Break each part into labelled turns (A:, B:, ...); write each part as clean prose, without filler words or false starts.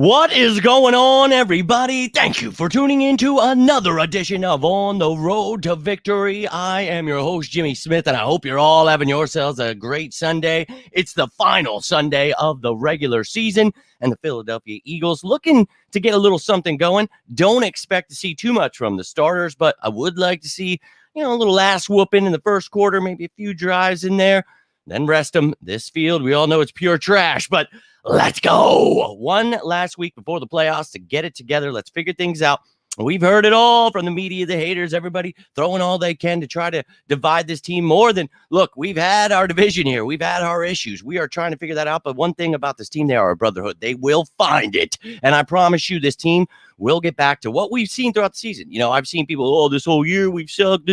A: What is going on, everybody? Thank you for tuning in to another edition of On the Road to Victory. I am your host, Jimmy Smith, and I hope you're all having yourselves a great Sunday. It's the final Sunday of the regular season, and the Philadelphia Eagles looking to get a little something going. Don't expect to see too much from the starters, but I would like to see, a little ass whooping in the first quarter, maybe a few drives in there, then rest them. This field, we all know it's pure trash, but let's go. One last week before the playoffs to get it together. Let's figure things out. We've heard it all from the media, the haters, everybody throwing all they can to try to divide this team more than, look, we've had our division here. We've had our issues. We are trying to figure that out. But one thing about this team, they are a brotherhood. They will find it. And I promise you, this team will get back to what we've seen throughout the season. I've seen people, this whole year we've sucked.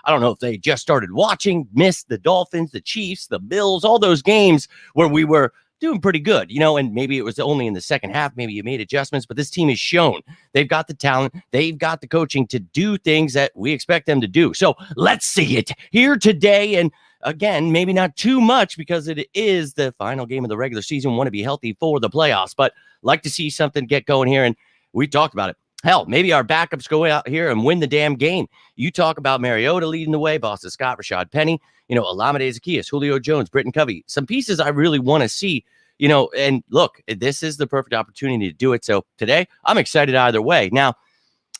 A: I don't know if they just started watching, missed the Dolphins, the Chiefs, the Bills, all those games where we were doing pretty good, and maybe it was only in the second half. Maybe you made adjustments, but this team has shown they've got the talent. They've got the coaching to do things that we expect them to do. So let's see it here today. And again, maybe not too much because it is the final game of the regular season. Want to be healthy for the playoffs, but like to see something get going here. And we talked about it. Hell, maybe our backups go out here and win the damn game. You talk about Mariota leading the way, Boston Scott, Rashad Penny, Olamide Zaccheaus, Julio Jones, Britton Covey, some pieces I really want to see, and look, this is the perfect opportunity to do it. So today I'm excited either way. Now,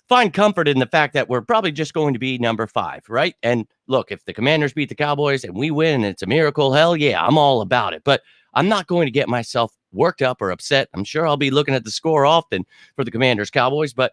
A: find comfort in the fact that we're probably just going to be number 5, right? And look, if the Commanders beat the Cowboys and we win and it's a miracle, hell yeah, I'm all about it. But I'm not going to get myself worked up or upset. I'm sure I'll be looking at the score often for the Commanders Cowboys, but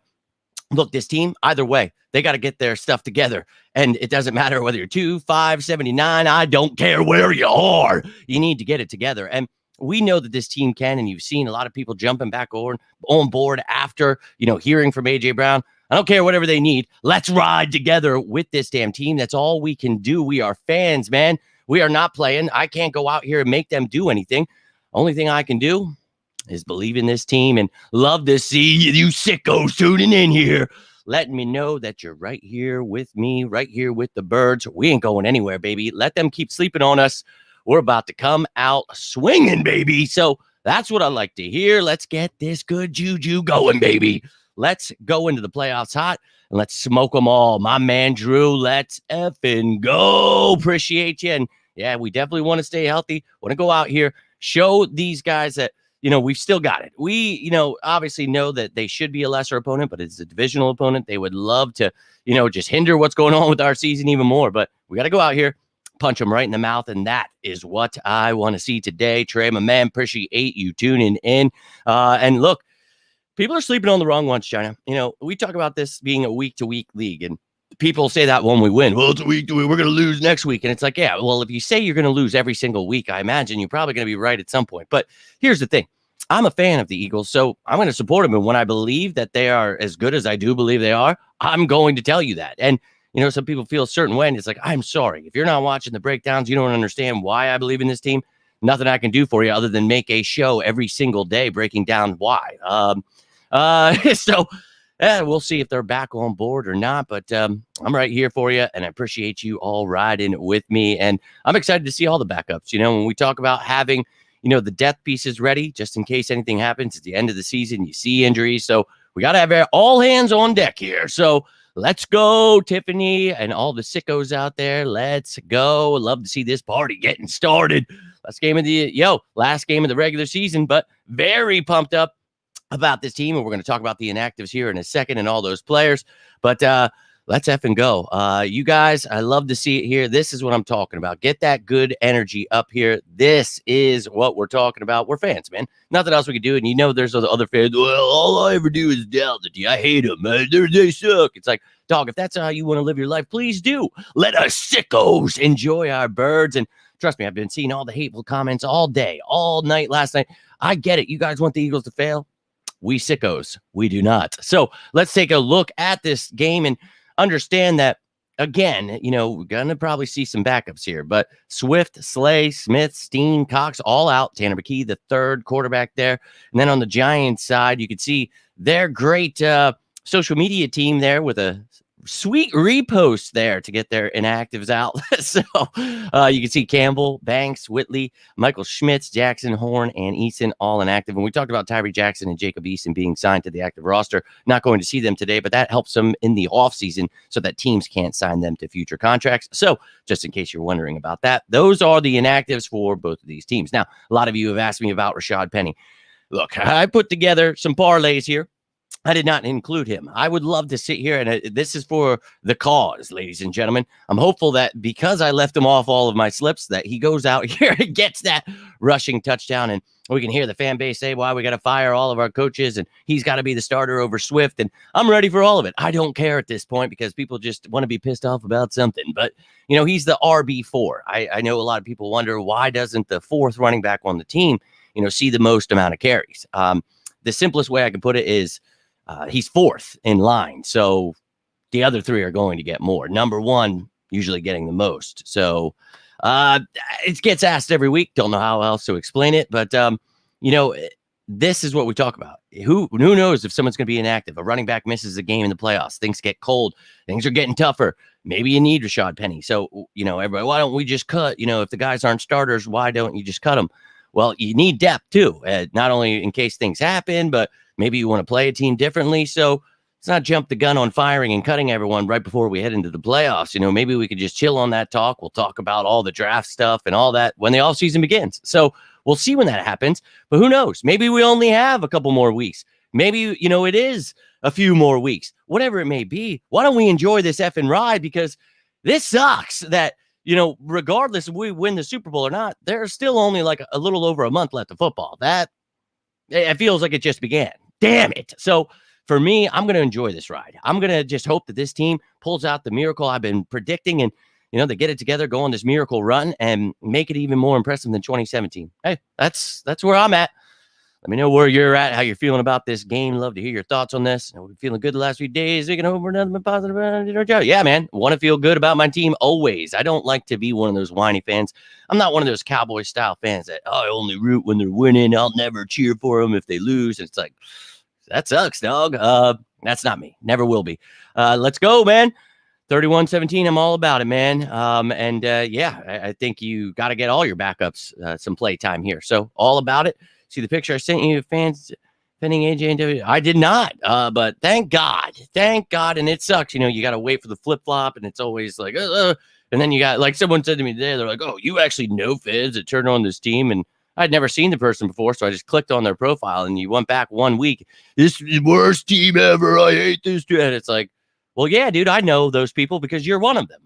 A: look, this team, either way, they got to get their stuff together. And it doesn't matter whether you're 2, 5, 79. I don't care where you are. You need to get it together. And we know that this team can, and you've seen a lot of people jumping back on board after, hearing from A.J. Brown. I don't care whatever they need. Let's ride together with this damn team. That's all we can do. We are fans, man. We are not playing. I can't go out here and make them do anything. Only thing I can do is believe in this team and love to see you sickos tuning in here, letting me know that you're right here with me, right here with the birds. We ain't going anywhere, baby. Let them keep sleeping on us. We're about to come out swinging, baby. So that's what I like to hear. Let's get this good juju going, baby. Let's go into the playoffs hot and let's smoke them all. My man, Drew, let's effing go. Appreciate you. And yeah, we definitely want to stay healthy. Want to go out here, show these guys that, we've still got it. We, obviously know that they should be a lesser opponent, but it's a divisional opponent. They would love to, just hinder what's going on with our season even more. But we got to go out here, punch them right in the mouth. And that is what I want to see today. Trey, my man, appreciate you tuning in. And look, people are sleeping on the wrong ones, China. We talk about this being a week-to-week league, and people say that when we win, well, it's a week to week, we're going to lose next week. And it's like, yeah, well, if you say you're going to lose every single week, I imagine you're probably going to be right at some point. But here's the thing. I'm a fan of the Eagles, so I'm going to support them. And when I believe that they are as good as I do believe they are, I'm going to tell you that. And, some people feel a certain way, and it's like, I'm sorry. If you're not watching the breakdowns, you don't understand why I believe in this team. Nothing I can do for you other than make a show every single day breaking down why. So we'll see if they're back on board or not, but I'm right here for you, and I appreciate you all riding with me, and I'm excited to see all the backups. When we talk about having, the depth pieces ready, just in case anything happens at the end of the season, you see injuries, so we got to have all hands on deck here. So let's go, Tiffany, and all the sickos out there. Let's go. Love to see this party getting started. Last game of the regular season, but very pumped up about this team, and we're going to talk about the inactives here in a second and all those players, but let's effing go. You guys, I love to see it here. This is what I'm talking about. Get that good energy up here. This is what we're talking about. We're fans, man. Nothing else we can do, and there's other fans, well, all I ever do is doubt that I hate them, man. They suck. It's like, dog, if that's how you want to live your life, please do. Let us sickos enjoy our birds, and trust me, I've been seeing all the hateful comments all day, all night, last night. I get it. You guys want the Eagles to fail. We sickos, we do not. So let's take a look at this game and understand that, again, we're going to probably see some backups here, but Swift, Slay, Smith, Steen, Cox, all out. Tanner McKee, the third quarterback there. And then on the Giants side, you could see their great social media team there with a sweet repost there to get their inactives out. So you can see Campbell, Banks, Whitley, Michael Schmitz, Jackson, Horn, and Eason all inactive. And we talked about Tyree Jackson and Jacob Eason being signed to the active roster. Not going to see them today, but that helps them in the offseason so that teams can't sign them to future contracts. So just in case you're wondering about that, those are the inactives for both of these teams. Now, a lot of you have asked me about Rashad Penny. Look, I put together some parlays here. I did not include him. I would love to sit here, and this is for the cause, ladies and gentlemen. I'm hopeful that because I left him off all of my slips, that he goes out here and gets that rushing touchdown, and we can hear the fan base say, why we got to fire all of our coaches, and he's got to be the starter over Swift, and I'm ready for all of it. I don't care at this point because people just want to be pissed off about something, but, you know, he's the RB4. I know a lot of people wonder, why doesn't the fourth running back on the team, you know, see the most amount of carries? The simplest way I can put it is, he's fourth in line. So the other three are going to get more. Number one, usually getting the most. So it gets asked every week. Don't know how else to explain it. But, you know, this is what we talk about. Who knows if someone's going to be inactive? A running back misses a game in the playoffs. Things get cold. Things are getting tougher. Maybe you need Rashad Penny. So, you know, everybody, why don't we just cut? You know, if the guys aren't starters, why don't you just cut them? Well, you need depth, too. Not only in case things happen, but maybe you want to play a team differently. So let's not jump the gun on firing and cutting everyone right before we head into the playoffs. You know, maybe we could just chill on that talk. We'll talk about all the draft stuff and all that when the offseason begins. So we'll see when that happens. But who knows? Maybe we only have a couple more weeks. Maybe, you know, it is a few more weeks. Whatever it may be, why don't we enjoy this effing ride? Because this sucks that, you know, regardless if we win the Super Bowl or not, there's still only like a little over a month left of football. That it feels like it just began. Damn it. So for me, I'm going to enjoy this ride. I'm going to just hope that this team pulls out the miracle I've been predicting, and, you know, they get it together, go on this miracle run, and make it even more impressive than 2017. Hey, that's where I'm at. Let me know where you're at, how you're feeling about this game. Love to hear your thoughts on this. We're feeling good the last few days. We can hope for nothing positive. Yeah, man. Want to feel good about my team always. I don't like to be one of those whiny fans. I'm not one of those Cowboy-style fans that, I only root when they're winning. I'll never cheer for them if they lose. It's like, that sucks, dog. That's not me. Never will be. Let's go, man. 31-17. I'm all about it, man. Yeah, I think you got to get all your backups some play time here. So all about it. See the picture I sent you, fans defending AJ and W. I did not, but thank God. And it sucks. You know, you got to wait for the flip flop, and it's always like, and then you got, like someone said to me today, they're like, oh, you actually know fans that turned on this team, and I'd never seen the person before, so I just clicked on their profile, and you went back 1 week. This is the worst team ever. I hate this team. And it's like, well, yeah, dude, I know those people because you're one of them.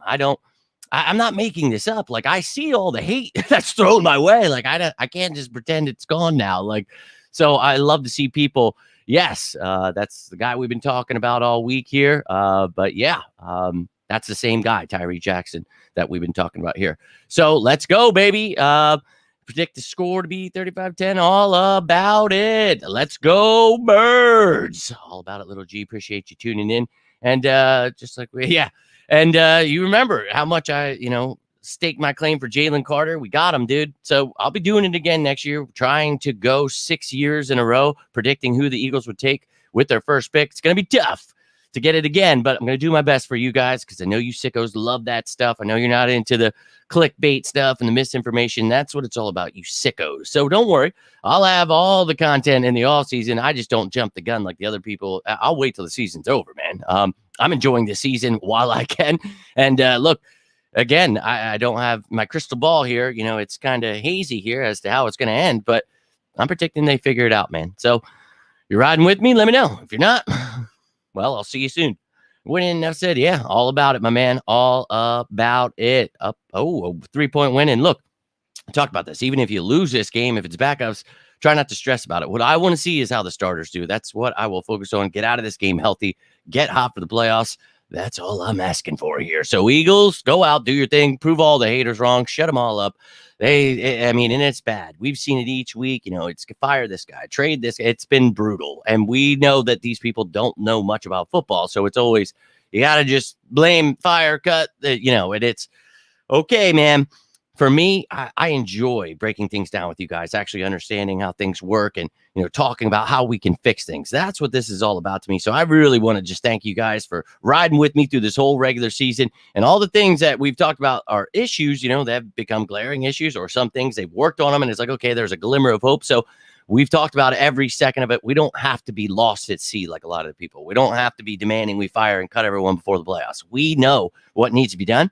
A: I'm not making this up. Like, I see all the hate that's thrown my way. Like, I can't just pretend it's gone now. Like, so I love to see people. Yes, that's the guy we've been talking about all week here. But yeah, that's the same guy, Tyree Jackson, that we've been talking about here. So let's go, baby. Predict the score to be 35-10. All about it. Let's go, Birds. All about it, little G. Appreciate you tuning in. And just like And you remember how much I, staked my claim for Jalen Carter. We got him, dude. So I'll be doing it again next year, trying to go 6 years in a row, predicting who the Eagles would take with their first pick. It's going to be tough to get it again, but I'm going to do my best for you guys because I know you sickos love that stuff. I know you're not into the clickbait stuff and the misinformation. That's what it's all about, you sickos. So don't worry. I'll have all the content in the off season. I just don't jump the gun like the other people. I'll wait till the season's over, man. I'm enjoying this season while I can. And look, again, I don't have my crystal ball here. It's kind of hazy here as to how it's going to end, but I'm predicting they figure it out, man. So you're riding with me? Let me know. If you're not, well, I'll see you soon. Winning enough said, yeah, all about it, my man. All about it. A 3-point win. And look, I talked about this. Even if you lose this game, if it's backups, try not to stress about it. What I want to see is how the starters do. That's what I will focus on. Get out of this game healthy. Get hot for the playoffs. That's all I'm asking for here. So Eagles, go out, do your thing, prove all the haters wrong, shut them all up. And it's bad. We've seen it each week. It's fire this guy, trade this. It's been brutal. And we know that these people don't know much about football. So it's always, you got to just blame, fire, cut, and it's okay, man. for me, I enjoy breaking things down with you guys, actually understanding how things work and, talking about how we can fix things. That's what this is all about to me. So I really want to just thank you guys for riding with me through this whole regular season, and all the things that we've talked about are issues, that have become glaring issues, or some things they've worked on them. And it's like, okay, there's a glimmer of hope. So we've talked about every second of it. We don't have to be lost at sea like a lot of the people. We don't have to be demanding we fire and cut everyone before the playoffs. We know what needs to be done.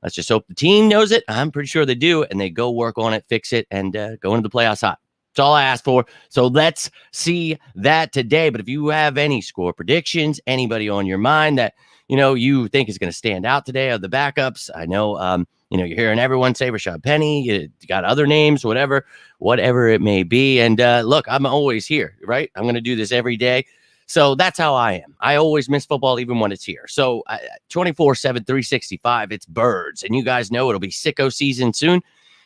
A: Let's just hope the team knows it. I'm pretty sure they do, and they go work on it, fix it, and go into the playoffs hot. That's all I asked for. So let's see that today. But if you have any score predictions, anybody on your mind that you think is going to stand out today of the backups, I know you're hearing everyone say Rashad Penny. You got other names, whatever it may be. And look, I'm always here, right? I'm going to do this every day. So that's how I am. I always miss football even when it's here. So 24/7, 365, it's birds. And you guys know it'll be sicko season soon.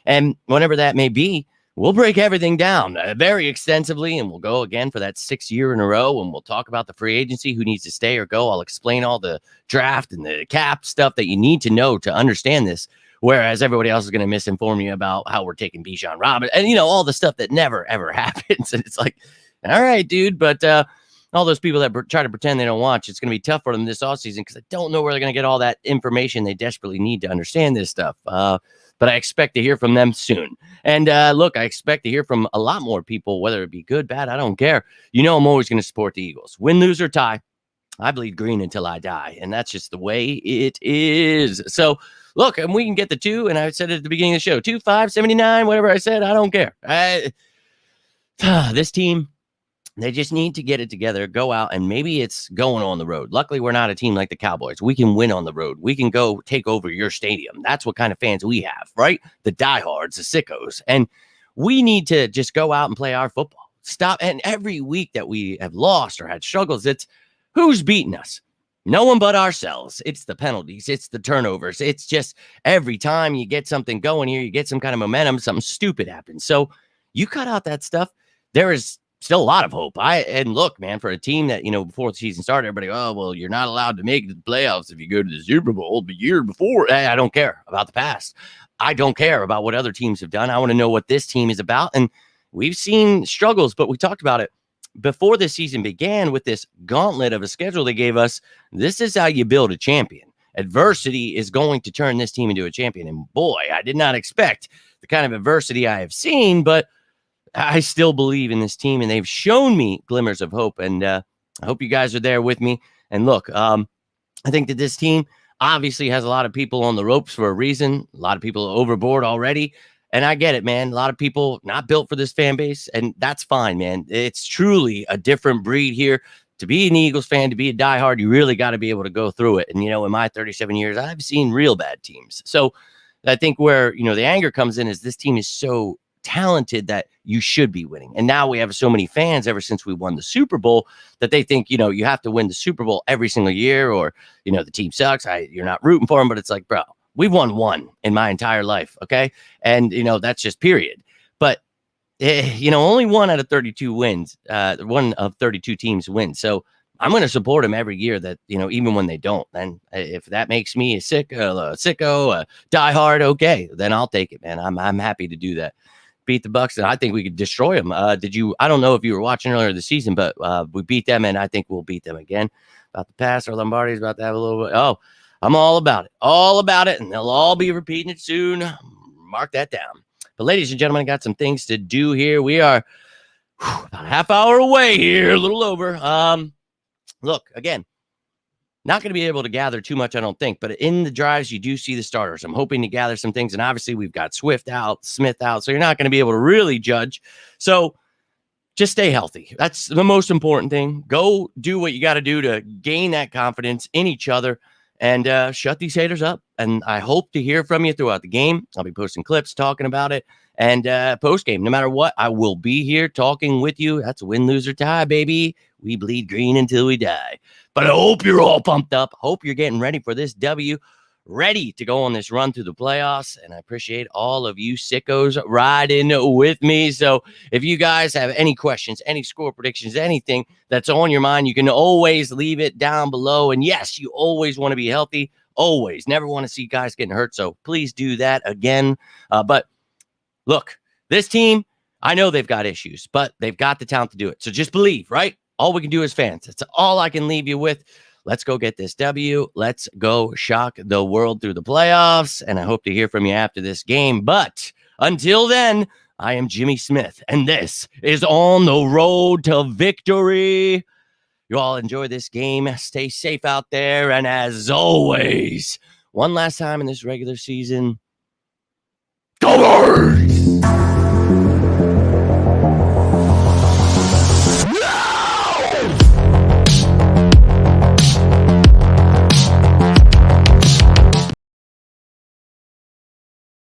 A: And whenever that may be, we'll break everything down very extensively. And we'll go again for that 6th year in a row. And we'll talk about the free agency, who needs to stay or go. I'll explain all the draft and the cap stuff that you need to know to understand this. Whereas everybody else is going to misinform you about how we're taking Bijan Robinson and, all the stuff that never, ever happens. And it's like, all right, dude, but all those people that try to pretend they don't watch, it's going to be tough for them this offseason because I don't know where they're going to get all that information they desperately need to understand this stuff. But I expect to hear from them soon. And look, I expect to hear from a lot more people, whether it be good, bad, I don't care. I'm always going to support the Eagles. Win, lose, or tie, I bleed green until I die. And that's just the way it is. So, look, and we can get the 2, and I said it at the beginning of the show, 2, 5, 79, whatever I said, I don't care. This team, they just need to get it together, go out, and maybe it's going on the road. Luckily, we're not a team like the Cowboys. We can win on the road. We can go take over your stadium. That's what kind of fans we have, right? The diehards, the sickos. And we need to just go out and play our football. Stop. And every week that we have lost or had struggles, it's who's beating us? No one but ourselves. It's the penalties. It's the turnovers. It's just every time you get something going here, you get some kind of momentum, something stupid happens. So you cut out that stuff. There is still a lot of hope. And look, man, for a team that, before the season started, everybody, oh, well, you're not allowed to make the playoffs if you go to the Super Bowl the year before. I don't care about the past. I don't care about what other teams have done. I want to know what this team is about. And we've seen struggles, but we talked about it before this season began with this gauntlet of a schedule they gave us. This is how you build a champion. Adversity is going to turn this team into a champion. And boy, I did not expect the kind of adversity I have seen, but I still believe in this team, and they've shown me glimmers of hope. And I hope you guys are there with me. And look, I think that this team obviously has a lot of people on the ropes for a reason. A lot of people are overboard already. And I get it, man. A lot of people not built for this fan base, and that's fine, man. It's truly a different breed here. To be an Eagles fan, to be a diehard, you really got to be able to go through it. And, in my 37 years, I've seen real bad teams. So I think where, the anger comes in is this team is so talented that you should be winning. And now we have so many fans ever since we won the Super Bowl that they think, you have to win the Super Bowl every single year, or, the team sucks. You're not rooting for them, but it's like, bro, we've won one in my entire life. Okay. And, that's just period. But, only 1 out of 32 wins, 1 of 32 teams wins. So I'm going to support them every year that, even when they don't. And if that makes me a sicko, a diehard, okay, then I'll take it, man. I'm happy to do that. Beat the Bucks, and I think we could destroy them. I don't know if you were watching earlier this season, but we beat them, and I think we'll beat them again. About the pass, or Lombardi's about to have a little bit. Oh, I'm all about it, and they'll all be repeating it soon. Mark that down. But ladies and gentlemen, I got some things to do here. We are about a half hour away here, a little over. Look, again, not going to be able to gather too much, I don't think. But in the drives, you do see the starters. I'm hoping to gather some things. And obviously, we've got Swift out, Smith out. So you're not going to be able to really judge. So just stay healthy. That's the most important thing. Go do what you got to do to gain that confidence in each other and shut these haters up. And I hope to hear from you throughout the game. I'll be posting clips talking about it. And post-game, no matter what, I will be here talking with you. That's a win, lose, or tie, baby. We bleed green until we die. But I hope you're all pumped up. Hope you're getting ready for this W. Ready to go on this run through the playoffs. And I appreciate all of you sickos riding with me. So if you guys have any questions, any score predictions, anything that's on your mind, you can always leave it down below. And yes, you always want to be healthy. always. Never want to see guys getting hurt, so please do that again. But look, this team, I know they've got issues, but they've got the talent to do it. So just believe, right? All we can do as fans. That's all I can leave you with. Let's go get this W. Let's go shock the world through the playoffs. And I hope to hear from you after this game. But until then, I am Jimmy Smith, and this is On the Road to Victory. You all enjoy this game. Stay safe out there. And as always, one last time in this regular season, go Birds!